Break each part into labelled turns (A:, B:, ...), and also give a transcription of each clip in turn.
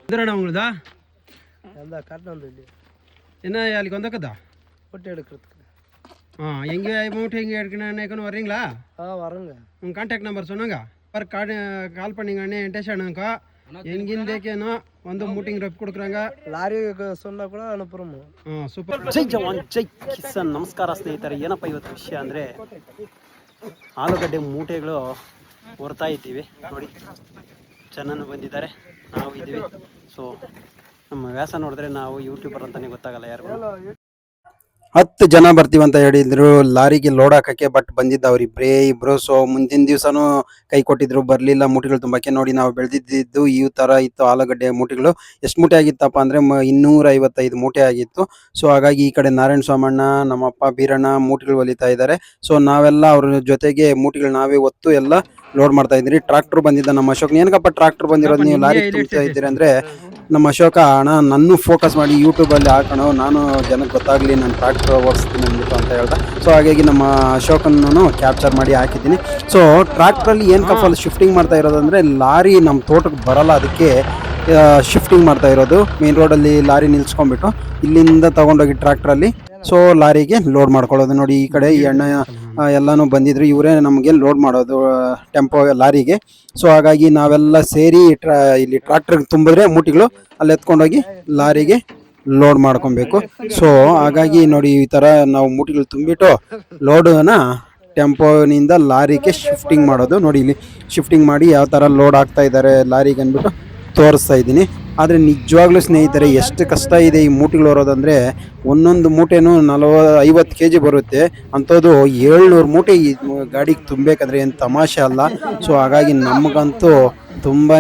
A: எதிரடா உங்களுதா
B: அந்த காட்டு வந்து
A: என்ன யாருக்கு வந்தக்கதா
B: போட்டு எடுக்கிறதுக்கு
A: எங்கே அமௌண்ட் எங்கே எடுக்கணும்னு வர்றீங்களா
B: வரேங்க
A: உங்கள் கான்டாக்ட் ನಂಬರ್ சொன்னாங்க ಕಾಲ್ பண்ணிங்கண்ணே ಎಂಟೇಶಣ್ಣಂಕ ಹೆಂಗಿಂದೇಕೇನೋ ಒಂದು ಮೂಟಿಂಗ್ ರಫ್ ಕೊಡ್ಕರಂಗ
B: ಲಾರಿ ಸೊನ್ನ ಕೂಡ ಅನುಪುರಮು
A: ಸೂಪರ್ ಜೈ ಜವಾನ್ ಜೈ ಕಿಸಾನ್ ನಮಸ್ಕಾರ ಸ್ನೇಹಿತರೆ ಏನಪ್ಪ ಇವತ್ತು ವಿಷಯ ಅಂದರೆ ಆಲೂಗಡ್ಡೆ ಮೂಟೆಗಳು ಹೊರ್ತಾ ಇದ್ದೀವಿ ನೋಡಿ ಚೆನ್ನಾಗಿ ಬಂದಿದ್ದಾರೆ ನಾವು ಇದ್ದೀವಿ ಸೊ ನಮ್ಮ ವ್ಯಾಸ ನೋಡಿದ್ರೆ ನಾವು ಯೂಟ್ಯೂಬರ್ ಅಂತಲೇ ಗೊತ್ತಾಗಲ್ಲ ಯಾರು 10 ಜನ ಬರ್ತೀವಂತ ಹೇಳಿದ್ರು ಲಾರಿಗೆ ಲೋಡ್ ಹಾಕಕ್ಕೆ ಬಟ್ ಬಂದಿದ್ದ ಅವರಿಬ್ಬರೇ ಇಬ್ರು ಸೊ ಮುಂದಿನ ದಿವಸನೂ ಕೈ ಕೊಟ್ಟಿದ್ರು ಬರಲಿಲ್ಲ ಮೂಟೆಗಳು ತುಂಬಕ್ಕೆ ನೋಡಿ ನಾವು ಬೆಳೆದಿದ್ದು ಈ ಥರ ಇತ್ತು ಆಲೂಗಡ್ಡೆ ಮೂಟೆಗಳು ಎಷ್ಟು ಮೂಟೆ ಆಗಿತ್ತಪ್ಪ ಅಂದರೆ 255 ಮೂಟೆ ಆಗಿತ್ತು ಸೊ ಹಾಗಾಗಿ ಈ ಕಡೆ ನಾರಾಯಣ ಸ್ವಾಮಣ್ಣ ನಮ್ಮಪ್ಪ ಬೀರಣ್ಣ ಮೂಟೆಗಳು ಹೊಲಿತಾ ಇದ್ದಾರೆ ಸೊ ನಾವೆಲ್ಲ ಅವ್ರ ಜೊತೆಗೆ ಮೂಟೆಗಳು ನಾವೇ ಒತ್ತು ಎಲ್ಲ ಲೋಡ್ ಮಾಡ್ತಾ ಇದ್ರಿ ಟ್ರಾಕ್ಟರ್ ಬಂದಿದ್ದ ನಮ್ಮ ಅಶೋಕ್ ಏನಕ್ಕಪ್ಪ ಟ್ರಾಕ್ಟರ್ ಬಂದಿರೋದು ನೀವು ಲಾರಿ ತುಂಬ್ತಾ ಇದ್ದೀರಿ ಅಂದರೆ ನಮ್ಮ ಅಶೋಕ ಅಣ್ಣ ನನ್ನ ಫೋಕಸ್ ಮಾಡಿ ಯೂಟ್ಯೂಬಲ್ಲಿ ಹಾಕೋಣ ನಾನು ಜನಕ್ಕೆ ಗೊತ್ತಾಗಲಿ ನಾನು ಟ್ರಾಕ್ಟರ್ ಓಡಿಸ್ತೀನಿ ಅಂದ್ಬಿಟ್ಟು ಅಂತ ಹೇಳ್ದೆ ಸೊ ಹಾಗಾಗಿ ನಮ್ಮ ಅಶೋಕನ್ನು ಕ್ಯಾಪ್ಚರ್ ಮಾಡಿ ಹಾಕಿದ್ದೀನಿ ಸೊ ಟ್ರಾಕ್ಟ್ರಲ್ಲಿ ಏನು ಕಫಲ್ಲಿ ಶಿಫ್ಟಿಂಗ್ ಮಾಡ್ತಾ ಇರೋದಂದರೆ ಲಾರಿ ನಮ್ಮ ತೋಟಕ್ಕೆ ಬರಲ್ಲ ಅದಕ್ಕೆ ಶಿಫ್ಟಿಂಗ್ ಮಾಡ್ತಾ ಇರೋದು ಮೇನ್ ರೋಡಲ್ಲಿ ಲಾರಿ ನಿಲ್ಸ್ಕೊಂಡ್ಬಿಟ್ಟು ಇಲ್ಲಿಂದ ತೊಗೊಂಡೋಗಿ ಟ್ರಾಕ್ಟ್ರಲ್ಲಿ ಸೊ ಲಾರಿಗೆ ಲೋಡ್ ಮಾಡ್ಕೊಳ್ಳೋದು ನೋಡಿ ಈ ಕಡೆ ಈ ಅಣ್ಣ ಎಲ್ಲನೂ ಬಂದಿದ್ರು ಇವರೇ ನಮಗೆ ಲೋಡ್ ಮಾಡೋದು ಟೆಂಪೋ ಲಾರಿಗೆ ಸೊ ಹಾಗಾಗಿ ನಾವೆಲ್ಲ ಸೇರಿ ಇಲ್ಲಿ ಟ್ರಾಕ್ಟರ್ಗೆ ತುಂಬಿದ್ರೆ ಮೂಟಿಗಳು ಅಲ್ಲಿ ಎತ್ಕೊಂಡೋಗಿ ಲಾರಿಗೆ ಲೋಡ್ ಮಾಡ್ಕೊಬೇಕು ಸೊ ಹಾಗಾಗಿ ನೋಡಿ ಈ ಥರ ನಾವು ಮೂಟಿಗಳು ತುಂಬಿಟ್ಟು ಲೋಡನ್ನ ಟೆಂಪೋನಿಂದ ಲಾರಿಗೆ ಶಿಫ್ಟಿಂಗ್ ಮಾಡೋದು ನೋಡಿ ಇಲ್ಲಿ ಶಿಫ್ಟಿಂಗ್ ಮಾಡಿ ಯಾವ ಥರ ಲೋಡ್ ಆಗ್ತಾ ಇದ್ದಾರೆ ಲಾರಿಗೆ ಅಂದ್ಬಿಟ್ಟು ತೋರಿಸ್ತಾ ಇದ್ದೀನಿ ಆದರೆ ನಿಜವಾಗ್ಲೂ ಸ್ನೇಹಿತರೆ ಎಷ್ಟು ಕಷ್ಟ ಇದೆ ಈ ಮೂಟೆಗಳು ಹೊರೋದಂದರೆ ಒಂದೊಂದು ಮೂಟೆನೂ 50 kg ಬರುತ್ತೆ ಅಂಥದ್ದು 700 ಮೂಟೆ ಈ ಗಾಡಿಗೆ ತುಂಬಬೇಕಂದ್ರೆ ಏನು ತಮಾಷೆ ಅಲ್ಲ ಸೊ ಹಾಗಾಗಿ ನಮಗಂತೂ ತುಂಬಾ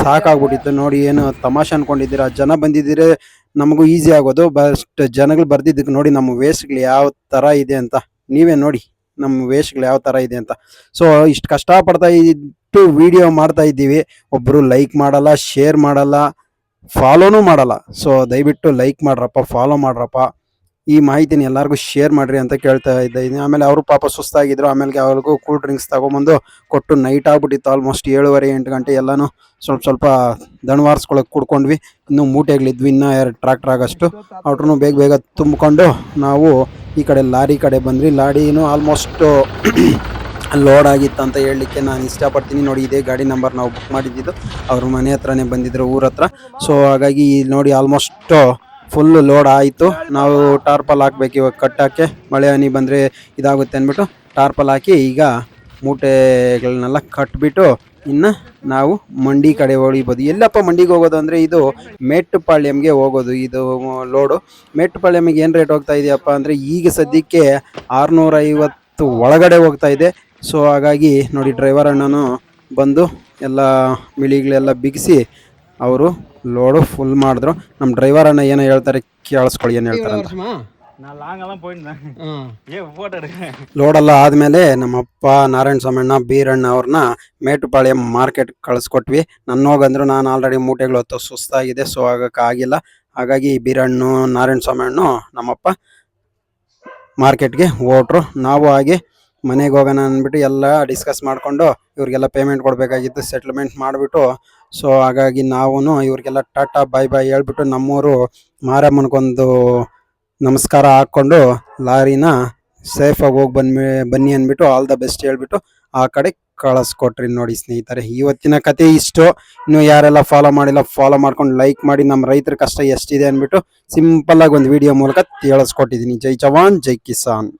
A: ಸಾಕಾಗ್ಬಿಟ್ಟಿತ್ತು ನೋಡಿ ಏನು ತಮಾಷೆ ಅಂದ್ಕೊಂಡಿದ್ದೀರಾ ಜನ ಬಂದಿದ್ದೀರಿ ನಮಗೂ ಈಸಿ ಆಗೋದು ಬಸ್ಟ್ ಜನಗಳು ಬರ್ದಿದ್ದಕ್ಕೆ ನೋಡಿ ನಮ್ಮ ವೇಸ್ಟ್ಗಳು ಯಾವ ಥರ ಇದೆ ಅಂತ ನೀವೇ ನೋಡಿ ನಮ್ಮ ವೇಸ್ಟ್ಗಳು ಯಾವ ಥರ ಇದೆ ಅಂತ ಸೊ ಇಷ್ಟು ಕಷ್ಟಪಡ್ತಾ ಇದ್ದು ವಿಡಿಯೋ ಮಾಡ್ತಾ ಇದ್ದೀವಿ ಒಬ್ಬರು ಲೈಕ್ ಮಾಡಲ್ಲ ಶೇರ್ ಮಾಡಲ್ಲ ಫಾಲೋನೂ ಮಾಡಲ್ಲ ಸೊ ದಯವಿಟ್ಟು ಲೈಕ್ ಮಾಡ್ರಪ್ಪ ಫಾಲೋ ಮಾಡ್ರಪ್ಪ ಈ ಮಾಹಿತಿನ ಎಲ್ಲರಿಗೂ ಶೇರ್ ಮಾಡಿರಿ ಅಂತ ಕೇಳ್ತಾ ಇದ್ದೀನಿ ಆಮೇಲೆ ಅವರು ಪಾಪ ಸುಸ್ತಾಗಿದ್ರು ಆಮೇಲೆ ಅವ್ರಿಗೂ ಕೂಲ್ ಡ್ರಿಂಕ್ಸ್ ತೊಗೊಂಬಂದು ಕೊಟ್ಟು ನೈಟ್ ಆಗ್ಬಿಟ್ಟಿತ್ತು ಆಲ್ಮೋಸ್ಟ್ 7:30-8 ಗಂಟೆ ಎಲ್ಲನೂ ಸ್ವಲ್ಪ ದಣವಾರಿಸ್ಕೊಳಕ್ಕೆ ಕುಡ್ಕೊಂಡ್ವಿ ಇನ್ನೂ ಮೂಟೆಗಳಿದ್ವಿ ಇನ್ನೂ 2 ಟ್ರಾಕ್ಟರ್ ಆಗೋಷ್ಟು ಅವ್ರನ್ನೂ ಬೇಗ ತುಂಬಿಕೊಂಡು ನಾವು ಈ ಕಡೆ ಲಾರಿ ಕಡೆ ಬಂದ್ವಿ ಲಾರಿನೂ ಆಲ್ಮೋಸ್ಟ್ ಲೋಡ್ ಆಗಿತ್ತು ಅಂತ ಹೇಳಲಿಕ್ಕೆ ನಾನು ಇಷ್ಟಪಡ್ತೀನಿ ನೋಡಿ ಇದೇ ಗಾಡಿ ನಂಬರ್ ನಾವು ಬುಕ್ ಮಾಡಿದ್ದು ಅವ್ರ ಮನೆ ಹತ್ರನೇ ಬಂದಿದ್ರು ಊರ ಹತ್ರ ಸೊ ಹಾಗಾಗಿ ನೋಡಿ ಆಲ್ಮೋಸ್ಟ್ ಫುಲ್ ಲೋಡ್ ಆಯಿತು ನಾವು ಟಾರ್ಪಲ್ ಹಾಕ್ಬೇಕು ಇವಾಗ ಕಟ್ಟೋಕ್ಕೆ ಮಳೆ ಹನಿ ಬಂದರೆ ಇದಾಗುತ್ತೆ ಅಂದ್ಬಿಟ್ಟು ಟಾರ್ಪಲ್ ಹಾಕಿ ಈಗ ಮೂಟೆಗಳನ್ನೆಲ್ಲ ಕಟ್ಬಿಟ್ಟು ಇನ್ನು ನಾವು ಮಂಡಿ ಕಡೆ ಹೊಡಿಬೋದು ಎಲ್ಲಪ್ಪ ಮಂಡಿಗೆ ಹೋಗೋದು ಅಂದರೆ ಇದು ಮೇಟ್ಟುಪಾಳ್ಯಂಗೆ ಹೋಗೋದು ಇದು ಲೋಡು ಮೇಟ್ಟುಪಾಳ್ಯಂಗೆ ಏನು ರೇಟ್ ಹೋಗ್ತಾ ಇದೆಯಪ್ಪ ಅಂದರೆ ಈಗ ಸದ್ಯಕ್ಕೆ 650 ಒಳಗಡೆ ಹೋಗ್ತಾ ಇದೆ ಸೊ ಹಾಗಾಗಿ ನೋಡಿ ಡ್ರೈವರ್ ಅಣ್ಣನು ಬಂದು ಎಲ್ಲ ಮಿಳಿಗಳೆಲ್ಲ ಬಿಗಿಸಿ ಅವರು ಲೋಡು ಫುಲ್ ಮಾಡಿದ್ರು ನಮ್ಮ ಡ್ರೈವರ್ ಅಣ್ಣ ಏನೋ ಹೇಳ್ತಾರೆ ಕೇಳಿಸ್ಕೊಳ್ಳಿ ಏನು ಹೇಳ್ತಾರೆ ಅಂತ ಲೋಡೆಲ್ಲ ಆದಮೇಲೆ ನಮ್ಮಪ್ಪ ನಾರಾಯಣ ಸ್ವಾಮಣ್ಣ ಬೀರಣ್ಣ ಅವ್ರನ್ನ ಮೇಟುಪಾಳ್ಯ ಮಾರ್ಕೆಟ್ ಕಳಿಸ್ಕೊಟ್ವಿ ನನ್ನ ಹೋಗಂದ್ರು ನಾನು ಆಲ್ರೆಡಿ ಮೂಟೆಗಳು ಹೊತ್ತು ಸುಸ್ತಾಗಿದೆ ಸೊ ಆಗಿಲ್ಲ ಹಾಗಾಗಿ ಬೀರಣ್ಣು ನಾರಾಯಣ ಸ್ವಾಮಣ್ಣು ನಮ್ಮಪ್ಪ ಮಾರ್ಕೆಟ್ಗೆ ಹೊರಟ್ರು ನಾವು ಹಾಗೆ ಮನೆಗೆ ಹೋಗೋಣ ಅಂದ್ಬಿಟ್ಟು ಎಲ್ಲ ಡಿಸ್ಕಸ್ ಮಾಡಿಕೊಂಡು ಇವ್ರಿಗೆಲ್ಲ ಪೇಮೆಂಟ್ ಕೊಡಬೇಕಾಗಿತ್ತು ಸೆಟ್ಲ್ಮೆಂಟ್ ಮಾಡಿಬಿಟ್ಟು ಸೊ ಹಾಗಾಗಿ ನಾವು ಇವ್ರಿಗೆಲ್ಲ ಟಾಟಾ ಬಾಯ್ ಹೇಳ್ಬಿಟ್ಟು ನಮ್ಮೂರು ಮಾರಮ್ಮನಿಗೊಂದು ನಮಸ್ಕಾರ ಹಾಕ್ಕೊಂಡು ಲಾರಿನ ಸೇಫಾಗಿ ಹೋಗಿ ಬನ್ನಿ ಅಂದ್ಬಿಟ್ಟು ಆಲ್ ದ ಬೆಸ್ಟ್ ಹೇಳ್ಬಿಟ್ಟು ಆ ಕಡೆ ಕಳಿಸ್ಕೊಟ್ರಿ ನೋಡಿ ಸ್ನೇಹಿತರೆ ಇವತ್ತಿನ ಕತೆ ಇಷ್ಟು ಇನ್ನು ಯಾರೆಲ್ಲ ಫಾಲೋ ಮಾಡಿಲ್ಲ ಫಾಲೋ ಮಾಡ್ಕೊಂಡು ಲೈಕ್ ಮಾಡಿ ನಮ್ಮ ರೈತರ ಕಷ್ಟ ಎಷ್ಟಿದೆ ಅಂದ್ಬಿಟ್ಟು ಸಿಂಪಲ್ ಆಗಿ ಒಂದು ವಿಡಿಯೋ ಮೂಲಕ ತಿಳಿಸ್ಕೊಟ್ಟಿದ್ದೀನಿ ಜೈ ಜವಾನ್ ಜೈ ಕಿಸಾನ್.